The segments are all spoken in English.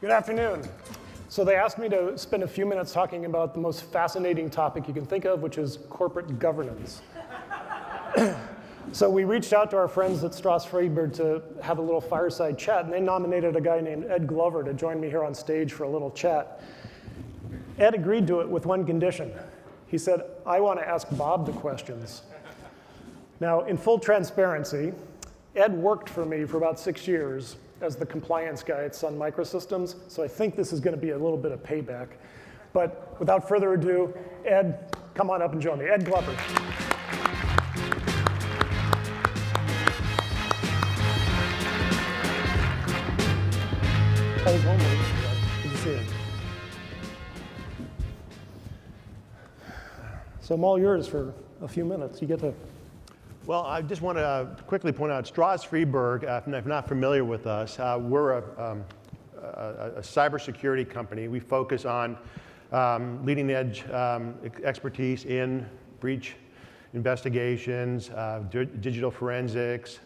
Good afternoon. So they asked me to spend a few minutes talking about the most fascinating topic you can think of, which is corporate governance. So we reached out to our friends at Stroz Friedberg to have a little fireside chat, and they nominated a guy named Ed Glover to join me here on stage for a little chat. Ed agreed to it with one condition. He said, I want to ask Bob the questions. Now, in full transparency, Ed worked for me for about 6 years as the compliance guy at Sun Microsystems, so I think this is going to be a little bit of payback. But without further ado, Ed, come on up and join me. Ed Glover. How's it going, buddy? Good to see you. So I'm all yours for a few minutes. You get to. Well, I just want to quickly point out, Stroz Friedberg, if you're not familiar with us, we're a cybersecurity company. We focus on leading edge expertise in breach investigations, digital forensics,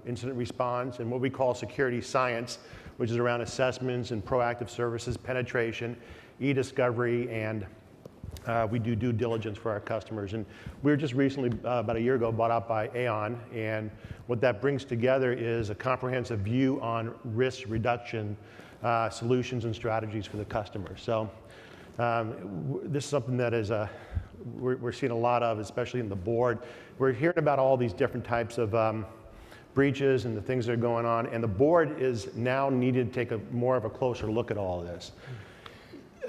incident response, and what we call security science, which is around assessments and proactive services, penetration, e-discovery, and we do due diligence for our customers. And we were just recently, about a year ago, bought out by Aon. And what that brings together is a comprehensive view on risk reduction solutions and strategies for the customer. So this is something that is we're seeing a lot of, especially in the board. We're hearing about all these different types of breaches and the things that are going on. And the board is now needed to take more of a closer look at all of this.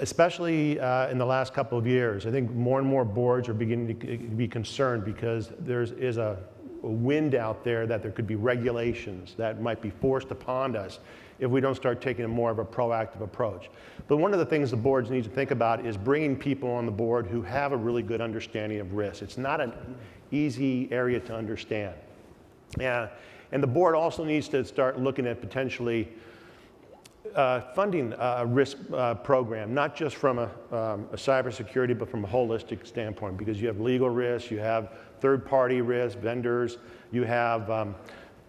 Especially in the last couple of years, I think more and more boards are beginning to be concerned because there is a wind out there that there could be regulations that might be forced upon us if we don't start taking more of a proactive approach. But one of the things the boards need to think about is bringing people on the board who have a really good understanding of risk. It's not an easy area to understand. And the board also needs to start looking at potentially funding a risk program, not just from a cybersecurity, but from a holistic standpoint, because you have legal risk, you have third-party risk, vendors, you have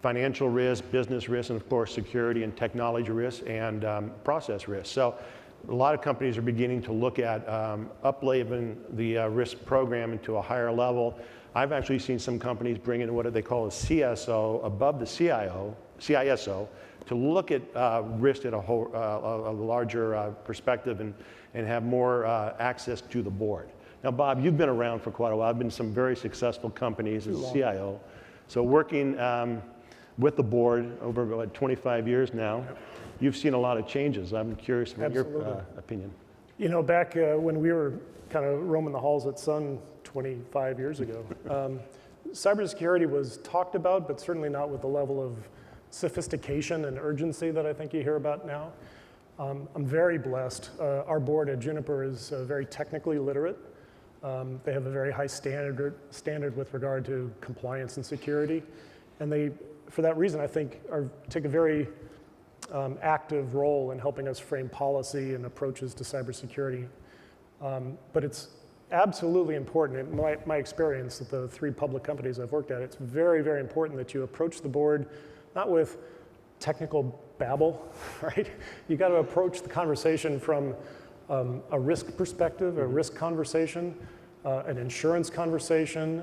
financial risk, business risk, and of course security and technology risk and process risk. So a lot of companies are beginning to look at up-leveling the risk program into a higher level. I've actually seen some companies bring in what they call a CSO above the CISO, to look at risk at a larger perspective and have more access to the board. Now, Bob, you've been around for quite a while. I've been in some very successful companies as a CIO. So working with the board over about 25 years now, you've seen a lot of changes. I'm curious about your opinion. You know, back when we were kind of roaming the halls at Sun 25 years ago, cybersecurity was talked about, but certainly not with the level of sophistication and urgency that I think you hear about now. I'm very blessed. Our board at Juniper is very technically literate. They have a very high standard with regard to compliance and security. And they, for that reason, I think, take a very active role in helping us frame policy and approaches to cybersecurity. But it's absolutely important, in my experience at the 3 public companies I've worked at, it's very, very important that you approach the board not with technical babble, right? You got to approach the conversation from a risk perspective, a risk conversation, an insurance conversation,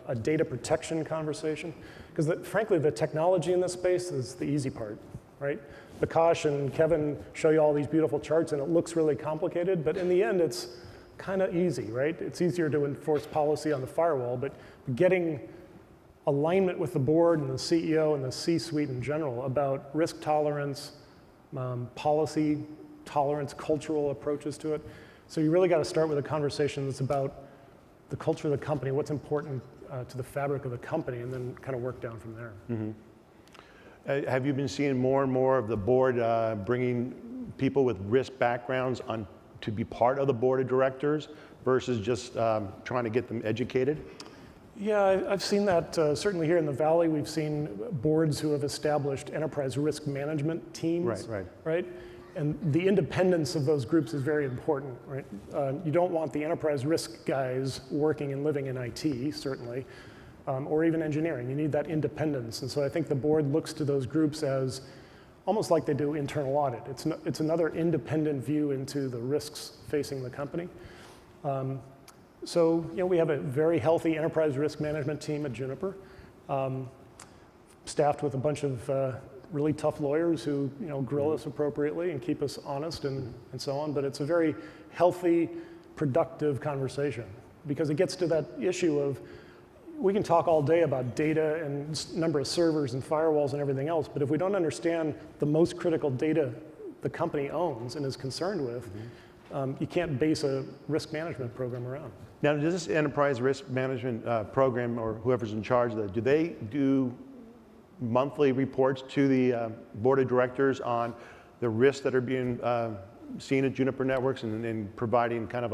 a data protection conversation. Because frankly, the technology in this space is the easy part, right? Bakash and Kevin show you all these beautiful charts and it looks really complicated, but in the end, it's kind of easy, right? It's easier to enforce policy on the firewall, but getting alignment with the board and the CEO and the C-suite in general about risk tolerance, policy tolerance, cultural approaches to it. So you really got to start with a conversation that's about the culture of the company, what's important to the fabric of the company, and then kind of work down from there. Mm-hmm. Have you been seeing more and more of the board bringing people with risk backgrounds on to be part of the board of directors versus just trying to get them educated? Yeah, I've seen that certainly here in the Valley. We've seen boards who have established enterprise risk management teams. Right? And the independence of those groups is very important, right? You don't want the enterprise risk guys working and living in IT, certainly, or even engineering. You need that independence. And so I think the board looks to those groups as almost like they do internal audit. It's another independent view into the risks facing the company. So we have a very healthy enterprise risk management team at Juniper, staffed with a bunch of really tough lawyers who grill us appropriately and keep us honest and so on. But it's a very healthy, productive conversation because it gets to that issue of we can talk all day about data and number of servers and firewalls and everything else, but if we don't understand the most critical data the company owns and is concerned with, you can't base a risk management program around. Now, does this enterprise risk management program, or whoever's in charge of that, do they do monthly reports to the board of directors on the risks that are being seen at Juniper Networks and providing kind of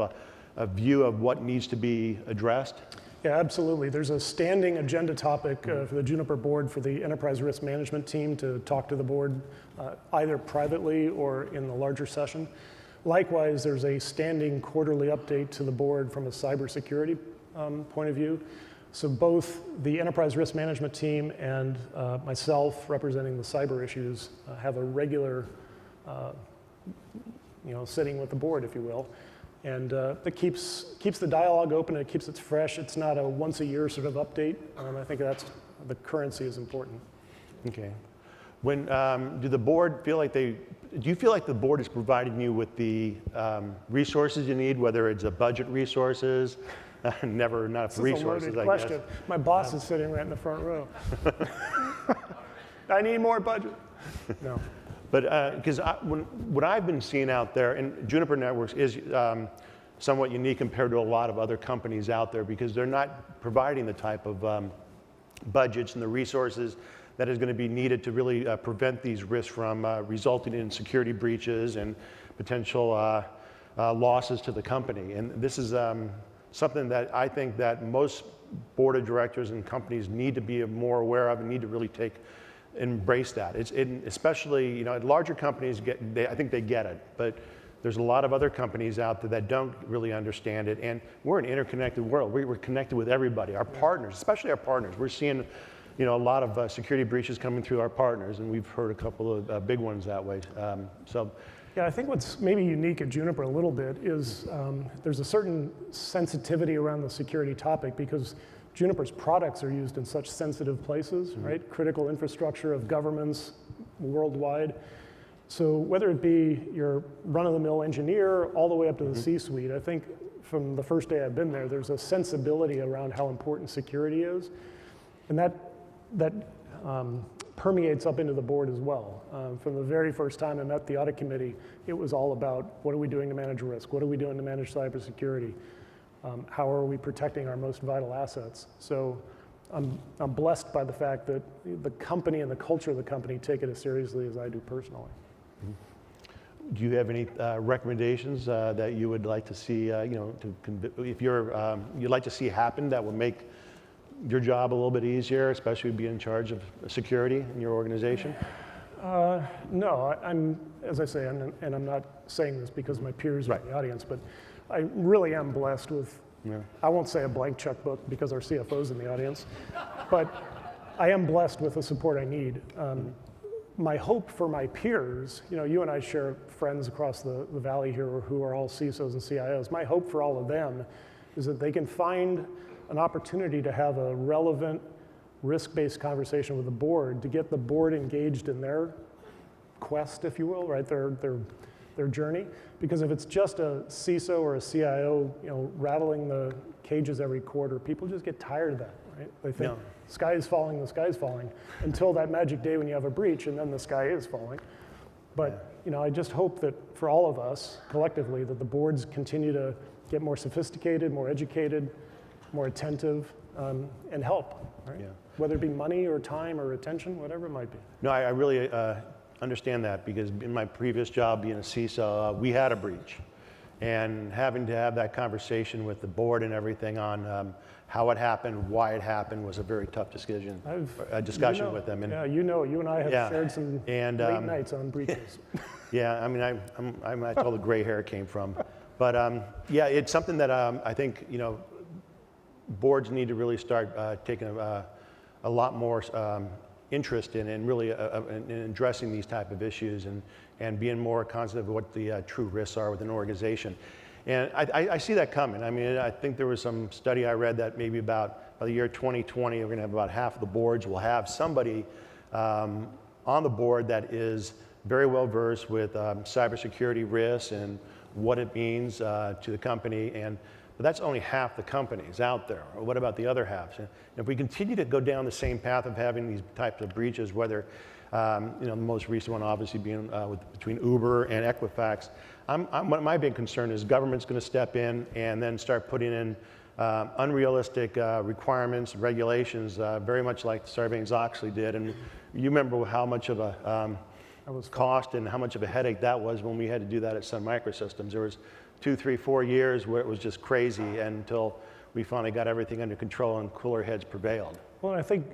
a view of what needs to be addressed? Yeah, absolutely. There's a standing agenda topic for the Juniper board for the enterprise risk management team to talk to the board either privately or in the larger session. Likewise, there's a standing quarterly update to the board from a cybersecurity point of view. So both the enterprise risk management team and myself, representing the cyber issues, have a regular sitting with the board, if you will. And that keeps the dialogue open, and it keeps it fresh. It's not a once a year sort of update. I think that's the currency is important. Okay. When do the board feel like do you feel like the board is providing you with the resources you need, whether it's budget resources, not enough resources, This is a loaded question. My boss is sitting right in the front row. I need more budget. No. But because what I've been seeing out there, and Juniper Networks is somewhat unique compared to a lot of other companies out there because they're not providing the type of budgets and the resources that is going to be needed to really prevent these risks from resulting in security breaches and potential losses to the company. And this is something that I think that most board of directors and companies need to be more aware of and need to really embrace that. Especially, larger companies I think they get it, but there's a lot of other companies out there that don't really understand it. And we're an interconnected world. We're connected with everybody, our partners, especially our partners. We're seeing, a lot of security breaches coming through our partners, and we've heard a couple of big ones that way. Yeah, I think what's maybe unique at Juniper a little bit is there's a certain sensitivity around the security topic because Juniper's products are used in such sensitive places, right? Critical infrastructure of governments worldwide. So whether it be your run-of-the-mill engineer all the way up to the C-suite, I think from the first day I've been there, there's a sensibility around how important security is. And that permeates up into the board as well. From the very first time I met the audit committee, it was all about what are we doing to manage risk? What are we doing to manage cybersecurity? How are we protecting our most vital assets? So I'm blessed by the fact that the company and the culture of the company take it as seriously as I do personally. Do you have any recommendations that you would like to see, if you'd like to see happen that would make your job a little bit easier, especially being in charge of security in your organization? No, as I say, and I'm not saying this because my peers are in the audience, but I really am blessed with, I won't say a blank checkbook because our CFO's in the audience, but I am blessed with the support I need. My hope for my peers, you and I share friends across the valley here who are all CISOs and CIOs. My hope for all of them is that they can find an opportunity to have a relevant risk-based conversation with the board to get the board engaged in their quest, if you will, right? Their journey. Because if it's just a CISO or a CIO, rattling the cages every quarter, people just get tired of that, right? They think sky is falling, the sky is falling, until that magic day when you have a breach, and then the sky is falling. But I just hope that for all of us collectively, that the boards continue to get more sophisticated, more educated, more attentive, and help, right? Yeah. Whether it be money or time or attention, whatever it might be. No, I really understand that because in my previous job being a CISO, we had a breach. And having to have that conversation with the board and everything on how it happened, why it happened was a very tough discussion with them. And, you and I have shared some late nights on breaches. Yeah, I mean, that's all the gray hair came from. But it's something that I think, boards need to really start taking a lot more interest in really in addressing these type of issues and being more conscious of what the true risks are within an organization. And I see that coming. I mean, I think there was some study I read that maybe about by the year 2020, we're going to have about half of the boards will have somebody on the board that is very well versed with cybersecurity risks and what it means to the company. But that's only half the companies out there. Or what about the other half? And if we continue to go down the same path of having these types of breaches, whether the most recent one obviously being between Uber and Equifax, my big concern is government's going to step in and then start putting in unrealistic requirements, regulations, very much like Sarbanes-Oxley did. And you remember how much of a cost and how much of a headache that was when we had to do that at Sun Microsystems. There was 2, 3, 4 years where it was just crazy until we finally got everything under control and cooler heads prevailed. Well, I think,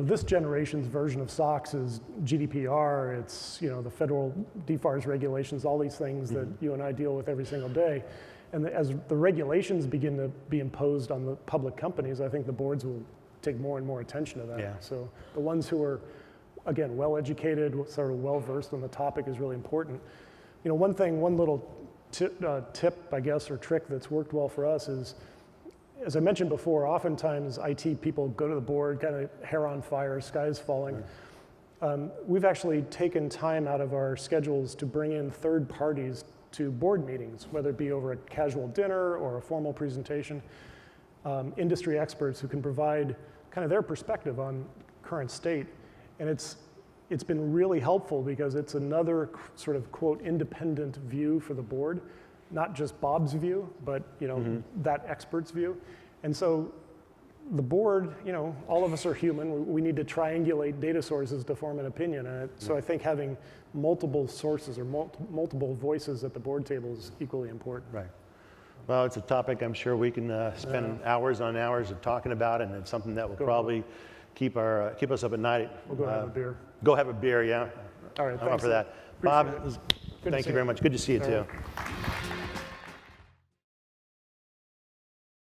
this generation's version of SOX is GDPR, it's, the federal DFARS regulations, all these things that you and I deal with every single day. And as the regulations begin to be imposed on the public companies, I think the boards will take more and more attention to that. Yeah. So the ones who are, again, well-educated, sort of well-versed on the topic is really important. One little tip, I guess, or trick that's worked well for us is, as I mentioned before, oftentimes IT people go to the board, kind of hair on fire, sky's falling. We've actually taken time out of our schedules to bring in third parties to board meetings, whether it be over a casual dinner or a formal presentation, industry experts who can provide kind of their perspective on current state. And it's been really helpful because it's another sort of, quote, independent view for the board, not just Bob's view, but that expert's view. And so the board, all of us are human. We need to triangulate data sources to form an opinion. And so I think having multiple sources or multiple voices at the board table is equally important. Right. Well, it's a topic I'm sure we can spend hours on hours of talking about, and it's something that will probably keep us up at night. We'll go have a beer. Go have a beer, yeah. All right, I'm up thanks. for that. Appreciate Bob, it. thank you very much. Good to see you, too. Right.